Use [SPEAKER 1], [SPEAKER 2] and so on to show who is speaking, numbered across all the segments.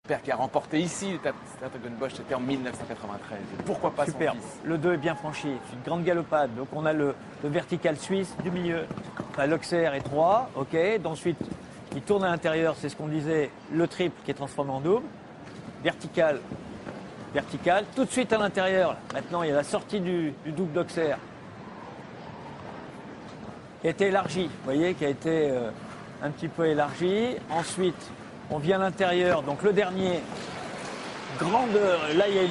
[SPEAKER 1] père qui a remporté ici le Hertogenbosch, c'était en 1993. Pourquoi pas
[SPEAKER 2] Super.
[SPEAKER 1] son fils?
[SPEAKER 2] Le 2 est bien franchi. C'est une grande galopade. Donc on a le vertical suisse du milieu. Enfin, l'Auxerre est 3. OK. Ensuite, il tourne à l'intérieur. C'est ce qu'on disait. Le triple qui est transformé en double. Vertical. Vertical. Tout de suite à l'intérieur. Maintenant, il y a la sortie du double d'Auxerre. Qui a été élargie. Vous voyez, qui a été un petit peu élargie. Ensuite, on vient à l'intérieur. Donc le dernier. Grandeur. Là, il y a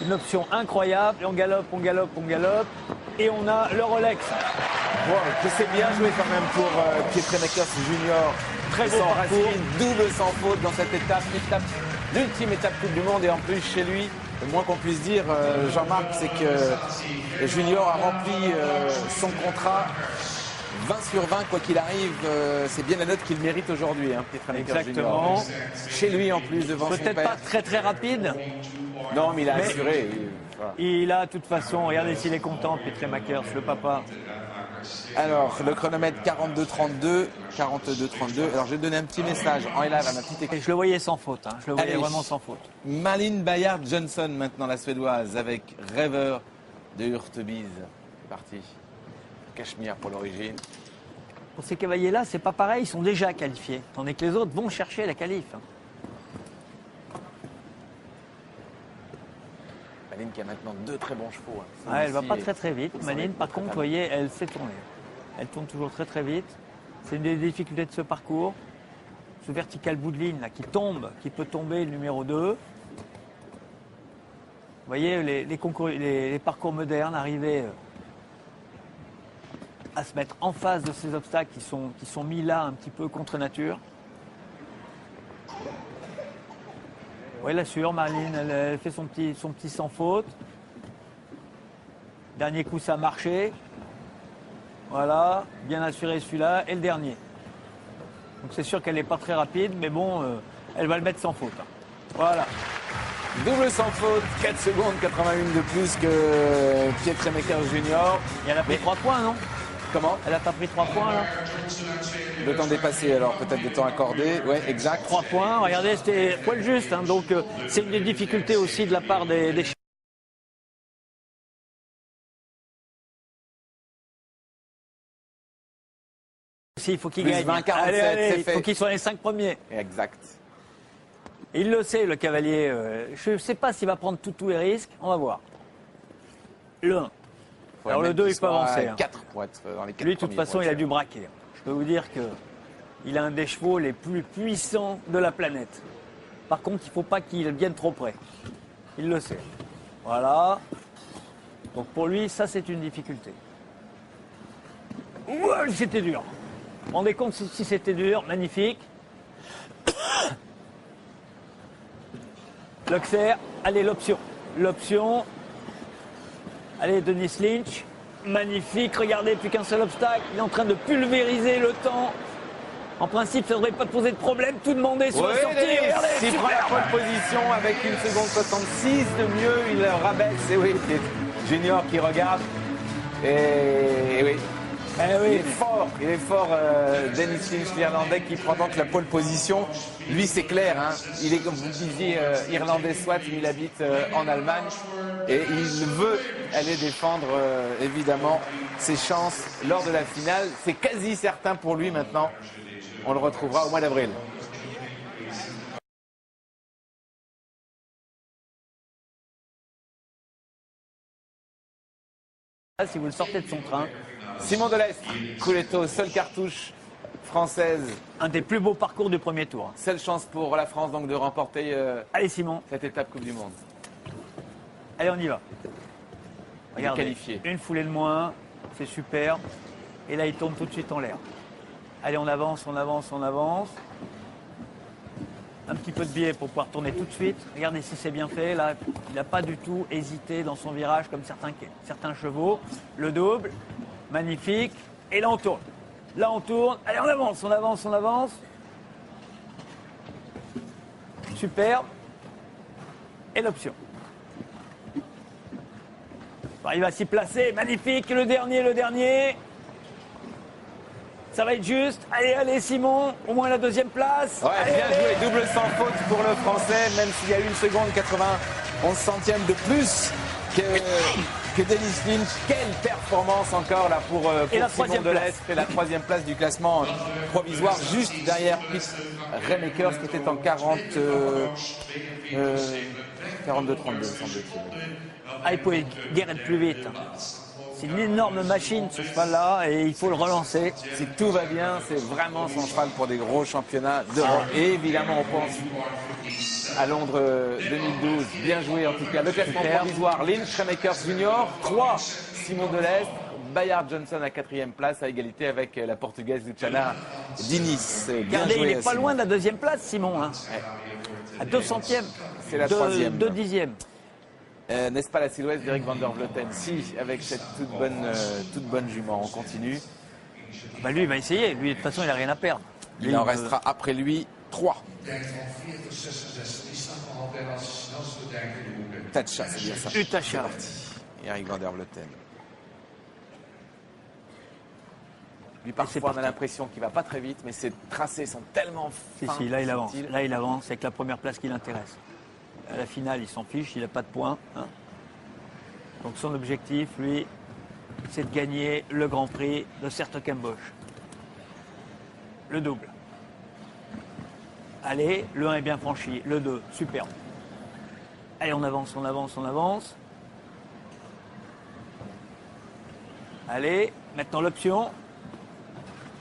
[SPEAKER 2] une option incroyable. Et on galope, on galope, on galope. Et on a le Rolex.
[SPEAKER 1] Wow, que c'est bien joué quand même pour Pietre Makers Junior.
[SPEAKER 2] Très beau
[SPEAKER 1] Son
[SPEAKER 2] parcours.
[SPEAKER 1] Racing, double sans faute dans cette étape. L'ultime étape Coupe du Monde. Et en plus, chez lui, le moins qu'on puisse dire, Jean-Marc, c'est que Junior a rempli son contrat. 20 sur 20, quoi qu'il arrive, c'est bien la note qu'il mérite aujourd'hui, hein, Pietre Makers
[SPEAKER 2] Exactement.
[SPEAKER 1] Junior. Chez lui en plus, devant son
[SPEAKER 2] Peut-être
[SPEAKER 1] père.
[SPEAKER 2] pas très très rapide.
[SPEAKER 1] Non, mais il a
[SPEAKER 2] Mais-
[SPEAKER 1] assuré. Voilà.
[SPEAKER 2] Il a, de toute façon, regardez s'il est content, Pietre Makers, le papa.
[SPEAKER 1] Alors, le chronomètre 42-32. 42-32. Alors, je vais donner un petit message en live à ma petite
[SPEAKER 2] Et
[SPEAKER 1] équipe.
[SPEAKER 2] je le voyais sans faute, hein. Je le voyais
[SPEAKER 1] Allez.
[SPEAKER 2] vraiment sans faute.
[SPEAKER 1] Malin Bayard Johnson, maintenant la suédoise, avec Rêveur de Hurtebise. C'est parti. Cachemire pour l'origine.
[SPEAKER 2] Pour ces cavaliers-là, c'est pas pareil, ils sont déjà qualifiés. Tandis que les autres vont chercher la qualif.
[SPEAKER 1] Malin qui a maintenant deux très bons chevaux. Hein.
[SPEAKER 2] Ah, elle va
[SPEAKER 1] Celui-ci
[SPEAKER 2] pas très très vite.
[SPEAKER 1] il s'en
[SPEAKER 2] Maline,
[SPEAKER 1] est
[SPEAKER 2] par
[SPEAKER 1] très
[SPEAKER 2] contre, vous
[SPEAKER 1] mal.
[SPEAKER 2] voyez, elle sait tourner. Elle tourne toujours très très vite. C'est une des difficultés de ce parcours. Ce vertical bout de ligne là, qui tombe, qui peut tomber, le numéro 2. Vous voyez, les parcours modernes arrivaient à se mettre en face de ces obstacles qui sont mis là un petit peu contre nature. Oui, elle assure, Marline, elle fait son petit sans faute. Dernier coup, ça a marché. Voilà, bien assuré celui-là. Et le dernier. Donc c'est sûr qu'elle n'est pas très rapide, mais bon, elle va le mettre sans faute. Voilà.
[SPEAKER 1] Double sans faute, 4 secondes 81 de plus que Pietre Makers Junior.
[SPEAKER 2] Et elle a pris 3 points, non?
[SPEAKER 1] Comment?
[SPEAKER 2] Elle a pas pris 3 points, là?
[SPEAKER 1] Le temps dépassé, alors peut-être le temps accordé. Ouais, exact.
[SPEAKER 2] 3 points, regardez, c'était poil juste. Hein, donc c'est une des difficultés aussi de la part des il faut qu'il
[SPEAKER 1] Plus
[SPEAKER 2] gagne.
[SPEAKER 1] 20, 47,
[SPEAKER 2] Allez,
[SPEAKER 1] c'est
[SPEAKER 2] il
[SPEAKER 1] fait.
[SPEAKER 2] faut qu'il soit les 5 premiers.
[SPEAKER 1] Exact.
[SPEAKER 2] Et il le sait, le cavalier. Je ne sais pas s'il va prendre tous les risques. On va voir. Le 1. Alors le 2, il peut avancer. Hein.
[SPEAKER 1] 4 pour être dans les 4
[SPEAKER 2] Lui, de toute façon, il a dû braquer. Je peux vous dire qu'il a un des chevaux les plus puissants de la planète. Par contre, il ne faut pas qu'il vienne trop près. Il le sait. Voilà. Donc pour lui, ça, c'est une difficulté. Ouah, c'était dur. Vous vous rendez compte si c'était dur? Magnifique. L'Auxerre. Allez, l'option. L'option. Allez, Denis Lynch. Magnifique. Regardez, plus qu'un seul obstacle. Il est en train de pulvériser le temps. En principe, ça ne devrait pas poser de problème. Tout demander sur la sortie. Regardez,
[SPEAKER 1] s'il prend la
[SPEAKER 2] super.
[SPEAKER 1] pole position avec 1 seconde 66 de mieux, il rabaisse. Et oui, c'est Junior qui regarde. Et oui.
[SPEAKER 2] Eh oui.
[SPEAKER 1] Il est fort, Dennis Lynch, l'Irlandais, qui prend donc la pole position. Lui, c'est clair, hein, il est, comme vous le disiez, Irlandais soit, mais il habite en Allemagne. Et il veut aller défendre, évidemment, ses chances lors de la finale. C'est quasi certain pour lui maintenant. On le retrouvera au mois d'avril.
[SPEAKER 2] Si vous le sortez de son train,
[SPEAKER 1] Simon Delestre, Couletto, seule cartouche française.
[SPEAKER 2] un des plus beaux parcours du premier tour.
[SPEAKER 1] Seule chance pour la France donc de remporter
[SPEAKER 2] Allez, Simon.
[SPEAKER 1] cette étape Coupe du Monde.
[SPEAKER 2] Allez, on y va. Regardez,
[SPEAKER 1] qualifié.
[SPEAKER 2] une foulée de moins, c'est super. Et là, il tourne tout de suite en l'air. Allez, on avance, on avance, on avance. Un petit peu de biais pour pouvoir tourner tout de suite. Regardez si c'est bien fait. Là, il n'a pas du tout hésité dans son virage comme certains chevaux. Le double, magnifique. Et là, on tourne. Là, on tourne. Allez, on avance, on avance, on avance. Super. Et l'option. Bon, il va s'y placer. Magnifique. Le dernier, le dernier. Ça va être juste. Allez, allez, Simon. Au moins la deuxième place.
[SPEAKER 1] Ouais,
[SPEAKER 2] allez,
[SPEAKER 1] bien
[SPEAKER 2] allez.
[SPEAKER 1] joué, double sans faute pour le Français, même s'il y a 1 seconde 91 centièmes de plus que Dennis Lynch. Quelle performance encore là pour
[SPEAKER 2] la
[SPEAKER 1] Simon
[SPEAKER 2] troisième
[SPEAKER 1] Delestre et la 3e place du classement provisoire, juste derrière Pete Remakers qui était en 42-32 semble-t-il.
[SPEAKER 2] Ah, il pouvait guère être plus vite. C'est une énorme machine ce cheval-là et il faut le relancer.
[SPEAKER 1] Si tout va bien, c'est vraiment son cheval pour des gros championnats d'Europe. Et évidemment, on pense à Londres 2012. Bien joué en tout cas. Le classement provisoire, Lynch, Remakers Junior, 3, Simon Delestre, Bayard Johnson à 4e place à égalité avec la Portugaise Luciana Diniz. Bien
[SPEAKER 2] Regardez,
[SPEAKER 1] joué,
[SPEAKER 2] il n'est pas
[SPEAKER 1] Simon.
[SPEAKER 2] loin de la deuxième place, Simon. Hein.
[SPEAKER 1] Ouais.
[SPEAKER 2] À 2 centièmes.
[SPEAKER 1] C'est la 3e.
[SPEAKER 2] 2 dixièmes.
[SPEAKER 1] N'est-ce pas la silhouette d'Eric van der Vleuten? Si, avec cette toute bonne jument. On continue.
[SPEAKER 2] Bah lui, il va essayer. Lui, de toute façon, il n'a rien à perdre.
[SPEAKER 1] Il
[SPEAKER 2] Lui,
[SPEAKER 1] en
[SPEAKER 2] veut-
[SPEAKER 1] restera après lui 3. Tatcha, c'est bien ça.
[SPEAKER 2] Utacha.
[SPEAKER 1] Eric van der Vleuten. Lui,
[SPEAKER 2] c'est
[SPEAKER 1] parfois, on a
[SPEAKER 2] parti.
[SPEAKER 1] l'impression qu'il va pas très vite, mais ses tracés sont tellement
[SPEAKER 2] Si,
[SPEAKER 1] fins.
[SPEAKER 2] si, là, il avance.
[SPEAKER 1] subtils.
[SPEAKER 2] Là, il avance. C'est que la première place qui l'intéresse. À la finale, il s'en fiche. Il n'a pas de points. Hein. Donc, son objectif, lui, c'est de gagner le Grand Prix de Sertogenbosch. Le double. Allez, le 1 est bien franchi. Le 2, superbe. Allez, on avance, on avance, on avance. Allez, maintenant l'option.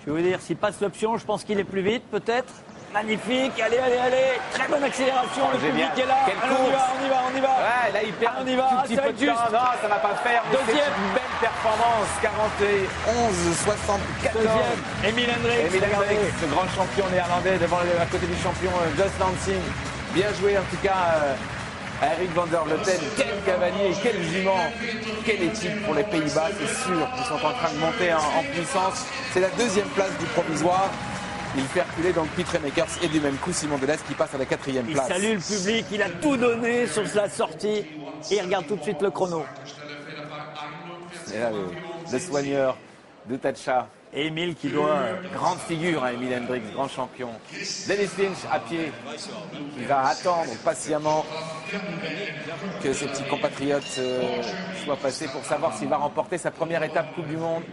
[SPEAKER 2] Je vais vous dire, s'il passe l'option, je pense qu'il est plus vite, peut-être. Magnifique, allez, allez, allez. Très bonne accélération, le
[SPEAKER 1] Génial.
[SPEAKER 2] public est là.
[SPEAKER 1] Quelle
[SPEAKER 2] Allez, on y va,
[SPEAKER 1] course.
[SPEAKER 2] on y va, on y va.
[SPEAKER 1] Ouais, là, il perd
[SPEAKER 2] On y va,
[SPEAKER 1] un tout petit
[SPEAKER 2] ça va
[SPEAKER 1] peu
[SPEAKER 2] être
[SPEAKER 1] de temps.
[SPEAKER 2] juste.
[SPEAKER 1] Non, ça va pas le faire. mais
[SPEAKER 2] Deuxième.
[SPEAKER 1] c'est une belle performance. 41-74.
[SPEAKER 2] Deuxième, Emile Hendricks.
[SPEAKER 1] Emile
[SPEAKER 2] regardez.
[SPEAKER 1] Hendricks, ce grand champion néerlandais à côté du champion Just Dancing. Bien joué en tout cas à Eric van der Vleuten. Quel cavalier, quel jument, quelle équipe pour les Pays-Bas, c'est sûr qu'ils sont en train de monter en puissance. C'est la 2e place du provisoire. Il fait reculer donc Pete Remakers et du même coup Simon Delestre qui passe à la 4e
[SPEAKER 2] Il
[SPEAKER 1] place.
[SPEAKER 2] salue le public, il a tout donné sur la sortie et il regarde tout de suite le chrono.
[SPEAKER 1] Et là, le soigneur de Tatcha.
[SPEAKER 2] Et Emile qui doit...
[SPEAKER 1] Grande figure, hein, Emile Hendricks, grand champion. Dennis Lynch à pied. Il va attendre patiemment que ses petits compatriotes soient passés pour savoir s'il va remporter sa première étape Coupe du Monde.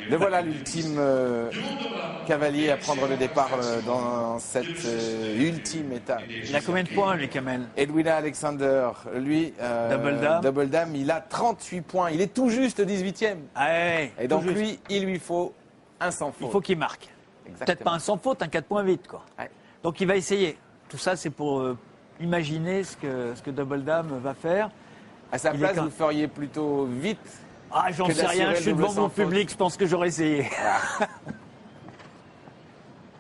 [SPEAKER 1] Le voilà l'ultime cavalier à prendre le départ dans cette ultime étape.
[SPEAKER 2] Il a combien de points, lui, Kamel?
[SPEAKER 1] Edwina Alexander, lui,
[SPEAKER 2] Double dame.
[SPEAKER 1] il a 38 points. Il est tout juste 18e.
[SPEAKER 2] Ouais,
[SPEAKER 1] Et donc lui, il lui faut un sans faute.
[SPEAKER 2] il faut qu'il marque.
[SPEAKER 1] Exactement.
[SPEAKER 2] Peut-être pas un sans faute, un 4 points vite, quoi.
[SPEAKER 1] Ouais.
[SPEAKER 2] Donc il va essayer. Tout ça, c'est pour imaginer ce que Double Dame va faire.
[SPEAKER 1] À sa
[SPEAKER 2] Il est
[SPEAKER 1] place,
[SPEAKER 2] quand-
[SPEAKER 1] vous feriez plutôt vite.
[SPEAKER 2] Ah, j'en
[SPEAKER 1] Que
[SPEAKER 2] sais rien,
[SPEAKER 1] d'assurer
[SPEAKER 2] je suis
[SPEAKER 1] le double
[SPEAKER 2] devant mon
[SPEAKER 1] sans faute.
[SPEAKER 2] public, je pense que j'aurais essayé.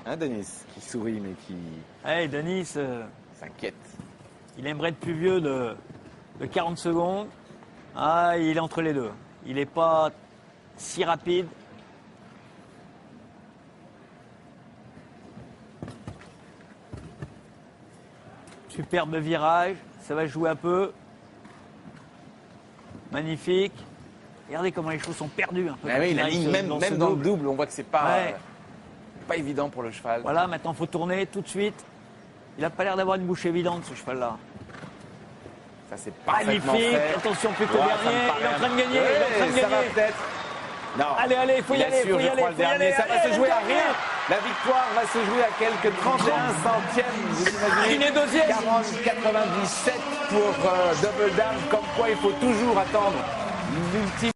[SPEAKER 1] Hein, Denis, qui sourit mais qui
[SPEAKER 2] Hey, Denis,
[SPEAKER 1] s'inquiète.
[SPEAKER 2] il aimerait être plus vieux de 40 secondes. Ah, il est entre les deux. Il n'est pas si rapide. Superbe virage, ça va jouer un peu. Magnifique. Regardez comment les choses sont perdues un peu.
[SPEAKER 1] Ah
[SPEAKER 2] quand
[SPEAKER 1] oui,
[SPEAKER 2] il
[SPEAKER 1] la
[SPEAKER 2] arrive
[SPEAKER 1] ligne, même
[SPEAKER 2] ce
[SPEAKER 1] dans le
[SPEAKER 2] double.
[SPEAKER 1] double, on voit que c'est pas,
[SPEAKER 2] Ouais.
[SPEAKER 1] pas évident pour le cheval.
[SPEAKER 2] Voilà, maintenant il faut tourner tout de suite. Il n'a pas l'air d'avoir une bouche évidente, ce cheval-là.
[SPEAKER 1] Ça c'est parfaitement
[SPEAKER 2] Magnifique,
[SPEAKER 1] fait.
[SPEAKER 2] attention plutôt
[SPEAKER 1] Ouais, ça me
[SPEAKER 2] dernier,
[SPEAKER 1] paraît
[SPEAKER 2] il est en train de gagner,
[SPEAKER 1] Ouais,
[SPEAKER 2] il est en train de
[SPEAKER 1] ça va
[SPEAKER 2] gagner.
[SPEAKER 1] peut-être. Non.
[SPEAKER 2] Allez, allez, il faut y
[SPEAKER 1] Il
[SPEAKER 2] aller,
[SPEAKER 1] assure,
[SPEAKER 2] faut y
[SPEAKER 1] je
[SPEAKER 2] aller,
[SPEAKER 1] crois, le
[SPEAKER 2] faut y
[SPEAKER 1] dernier.
[SPEAKER 2] aller.
[SPEAKER 1] Ça va
[SPEAKER 2] Allez,
[SPEAKER 1] se jouer à
[SPEAKER 2] le dernier.
[SPEAKER 1] rien. La victoire va se jouer à quelques 31 centièmes. Vous imaginez
[SPEAKER 2] Il est deuxième.
[SPEAKER 1] 40-97 pour Double Dame. Comme quoi, il faut toujours attendre l'ultime.